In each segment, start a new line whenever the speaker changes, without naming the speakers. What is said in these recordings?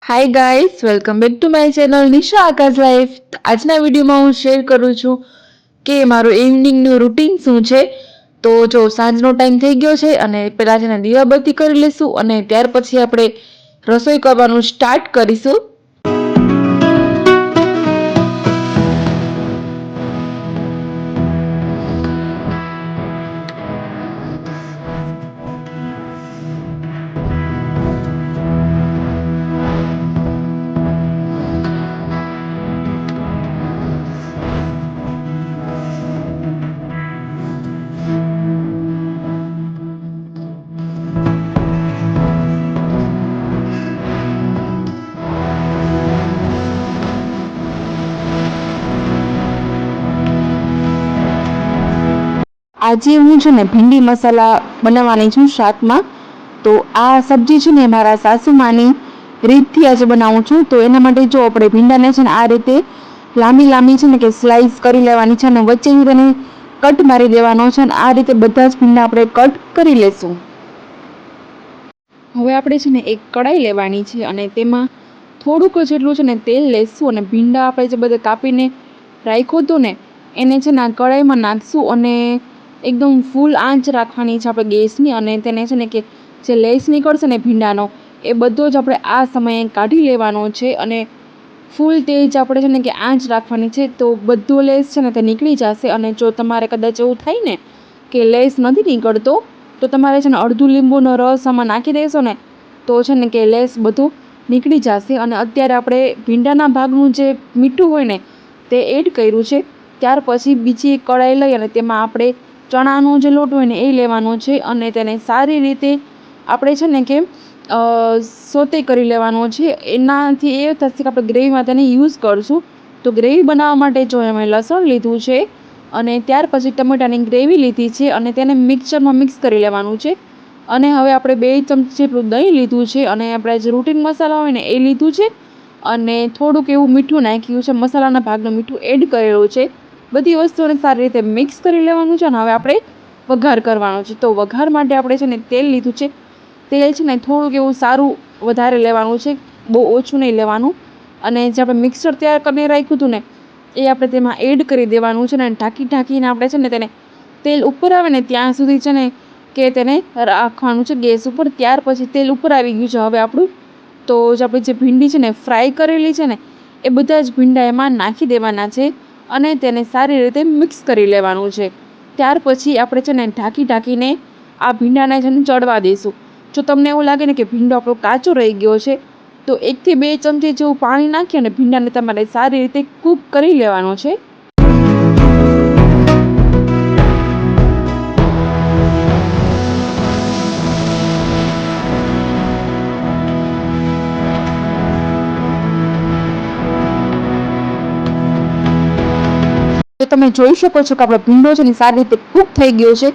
Hi guys, welcome back to my channel Nisha Akash life. આજના વિડીયોમાં હું શેર કરું છું કે મારું ઇવનિંગનું રૂટીન શું છે. તો જો સાંજનો ટાઈમ થઈ ગયો છે અને પહેલાં છે ને દીવાબત્તી કરી લઈશું અને ત્યાર પછી આપણે રસોઈ કરવાનું સ્ટાર્ટ કરીશું. આજે હું છે ને ભીંડી મસાલા બનાવવાની છું શાકમાં. તો આ સબ્જી છે ને મારા સાસુમાની રીતથી આજે બનાવું છું. તો એના માટે જો આપણે ભીંડાને છે ને આ રીતે લાંબી લાંબી છે ને કે સ્લાઈસ કરી લેવાની છે અને વચ્ચે તેને કટ મારી દેવાનો છે અને આ રીતે બધા જ ભીંડા આપણે કટ કરી લેશું. હવે આપણે છે ને એક કઢાઈ લેવાની છે અને તેમાં થોડુંક જેટલું છે ને તેલ લેશું અને ભીંડા આપણે જે બધે કાપીને રાખ્યું હતું ને એને છે ને આ કઢાઈમાં નાખશું અને એકદમ ફૂલ આંચ રાખવાની છે આપણે ગેસની. અને તેને છે ને કે જે લેસ નીકળશે ને ભીંડાનો એ બધો જ આપણે આ સમયે કાઢી લેવાનો છે અને ફૂલ તેજ આપણે છે ને કે આંચ રાખવાની છે. તો બધો લેસ છે ને તે નીકળી જશે. અને જો તમારે કદાચ એવું થાય ને કે લેસ નથી નીકળતો તો તમારે છે ને અડધું લીંબુનો રસ આમાં નાખી દેશો ને તો છે ને કે લેસ બધું નીકળી જશે. અને અત્યારે આપણે ભીંડાના ભાગનું જે મીઠું હોય ને તે એડ કર્યું છે. ત્યાર પછી બીજી એક કઢાઈ લઈ અને તેમાં આપણે ચણાનો જે લોટ હોય ને એ લેવાનો છે અને તેને સારી રીતે આપણે છે ને કે સોતે કરી લેવાનો છે. એનાથી એ થશે કે આપણે ગ્રેવીમાં તેને યુઝ કરશું. તો ગ્રેવી બનાવવા માટે જો અમે લસણ લીધું છે અને ત્યાર પછી ટમેટાની ગ્રેવી લીધી છે અને તેને મિક્સરમાં મિક્સ કરી લેવાનું છે. અને હવે આપણે 2 ચમચી જેટલું દહીં લીધું છે અને આપણે જે રૂટીન મસાલા હોય ને એ લીધું છે અને થોડુંક એવું મીઠું નાખ્યું છે. મસાલાના ભાગનું મીઠું એડ કરેલું છે. બધી વસ્તુઓને સારી રીતે મિક્સ કરી લેવાનું છે અને હવે આપણે વઘાર કરવાનો છે. તો વઘાર માટે આપણે છે ને તેલ લીધું છે. તેલ છે ને થોડુંક એવું સારું વધારે લેવાનું છે, બહુ ઓછું નહીં લેવાનું. અને જે આપણે મિક્સર તૈયાર કરીને રાખ્યું હતું ને એ આપણે તેમાં એડ કરી દેવાનું છે. ને ઢાંકીને આપણે છે ને તેને તેલ ઉપર આવે ને ત્યાં સુધી છે ને કે તેને રાખવાનું છે ગેસ ઉપર. ત્યાર પછી તેલ ઉપર આવી ગયું છે હવે આપણું. તો જ આપણી જે ભીંડી છે ને ફ્રાય કરેલી છે ને એ બધા જ ભીંડા એમાં નાખી દેવાના છે અને તેને સારી રીતે મિક્સ કરી લેવાનું છે. ત્યાર પછી આપણે છે ને ઢાંકીને આ ભીંડાને છે ને ચડવા દઈશું. જો તમને એવું લાગે ને કે ભીંડો આપણો કાચો રહી ગયો છે તો 1 થી 2 ચમચી જેવું પાણી નાખી અને ભીંડાને તમારે સારી રીતે કૂક કરી લેવાનો છે. તો તમે જોઈ શકો છો કે આપણો ભીંડો છે ને સારી રીતે કૂક થઈ ગયો છે.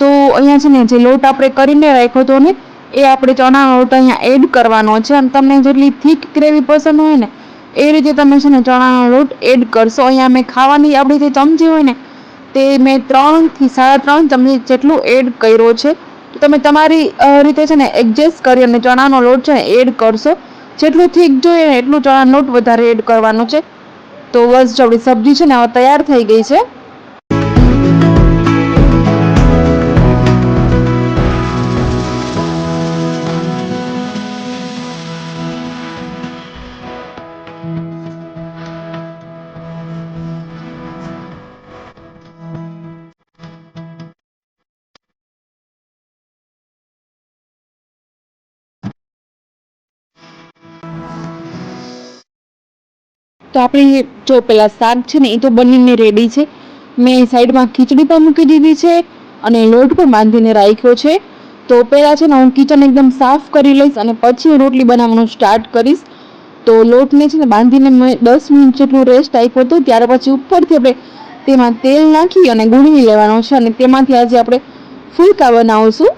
તો અહીંયા છે ને જે લોટ આપણે કરીને રાખ્યો હતો ને એ આપણે ચણાનો લોટ અહીંયા એડ કરવાનો છે. અને તમને જેટલી થીક ગ્રેવી પસંદ હોય ને એ રીતે તમે છે ને ચણાનો લોટ એડ કરશો. અહીંયા મેં ખાવાની આપણી જે ચમચી હોય ને તે મેં 3 થી 3.5 ચમચી જેટલું એડ કર્યો છે. તો તમે તમારી રીતે છે ને એડજસ્ટ કરી અને ચણાનો લોટ છે ને એડ કરશો. જેટલું થીક જોઈએ ને એટલું ચણાનો લોટ વધારે એડ કરવાનો છે. તો બસ જો આપણી સબ્જી છે ને હવે તૈયાર થઈ ગઈ છે. તો આપણી જો પેલા શાક છે ને એ તો બનીને રેડી છે. મેં સાઈડમાં ખીચડી પણ મૂકી દીધી છે અને લોટ પણ બાંધીને રાખ્યો છે. તો પહેલાં છે ને હું કિચન એકદમ સાફ કરી લઈશ અને પછી હું રોટલી બનાવવાનું સ્ટાર્ટ કરીશ. તો લોટને છે ને બાંધીને મેં 10 મિનિટ જેટલું રેસ્ટ આપ્યો હતો. ત્યાર પછી ઉપરથી આપણે તેમાં તેલ નાખી અને ગુણી લેવાનો છે અને તેમાંથી આજે આપણે ફુલકા બનાવશું.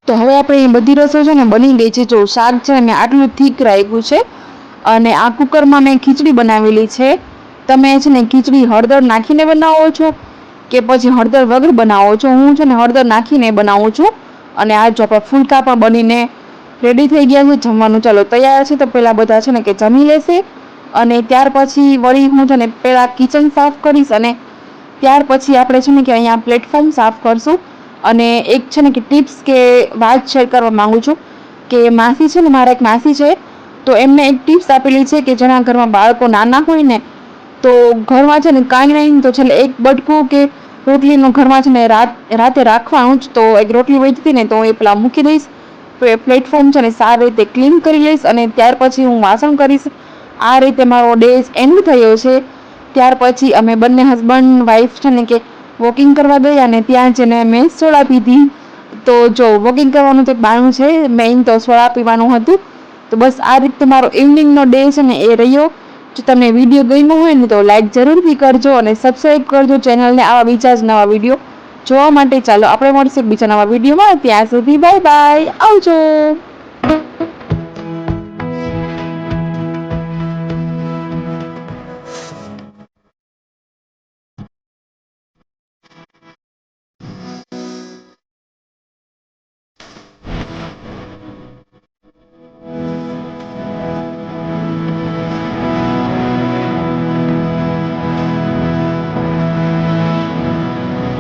તો હવે આપણે બધી રસોઈ છે ને બની ગઈ છે. જો શાક છે ને મેં આટલું થીક રાખ્યું છે અને આ કુકરમાં મેં ખીચડી બનાવેલી છે. તમે છે ને ખીચડી હળદર નાખીને બનાવો છો કે પછી હળદર વગર બનાવો છો? હું છે ને હળદર નાખીને બનાવું છું. અને આ જો આપણા ફુલકા પણ બનીને રેડી થઈ ગયા છે. જમવાનું ચાલો તૈયાર છે. તો પેલા બધા છે ને કે જમી લેશે અને ત્યાર પછી વળી હું છે ને પેલા કિચન સાફ કરીશ અને ત્યાર પછી આપણે છે ને કે અહીંયા પ્લેટફોર્મ સાફ કરશું. અને એક છે ને કે ટિપ્સ કે વાત શેર કરવા માંગુ છું કે માસી છે ને, મારા એક માસી છે, તો એમને એક ટિપ્સ આપેલી છે કે જેના ઘરમાં બાળકો નાના હોય ને તો ઘરમાં છે ને કાંઈ નહીં તો છેલ્લે એક બટકું કે રોટલીનું ઘરમાં છે ને રાતે રાખવાનું જ. તો એક રોટલી વધતી ને તો એ પેલા મૂકી દઈશ. તો એ પ્લેટફોર્મ છે ને સારી રીતે ક્લીન કરી લઈશ અને ત્યાર પછી હું વાસણ કરીશ. આ રીતે મારો ડે એન્ડ થયો છે. ત્યાર પછી અમે બંને હસબન્ડ વાઈફ છે ને કે વોકિંગ કરવા ગયા અને ત્યાં જઈને મેં સોડા પીધી. તો જો વોકિંગ કરવાનું તો બહાનું છે, મેઇન તો સોડા પીવાનું હતું. તો બસ આ રીતે મારો ઇવનિંગનો ડે છે ને એ રહ્યો. જો તમને વિડીયો ગમ્યો હોય ને તો લાઈક જરૂરથી કરજો અને સબસ્ક્રાઈબ કરજો ચેનલને આવા બીજા જ નવા વિડીયો જોવા માટે. ચાલો આપણે મળશું બીજા નવા વિડીયોમાં. ત્યાં સુધી બાય બાય, આવજો.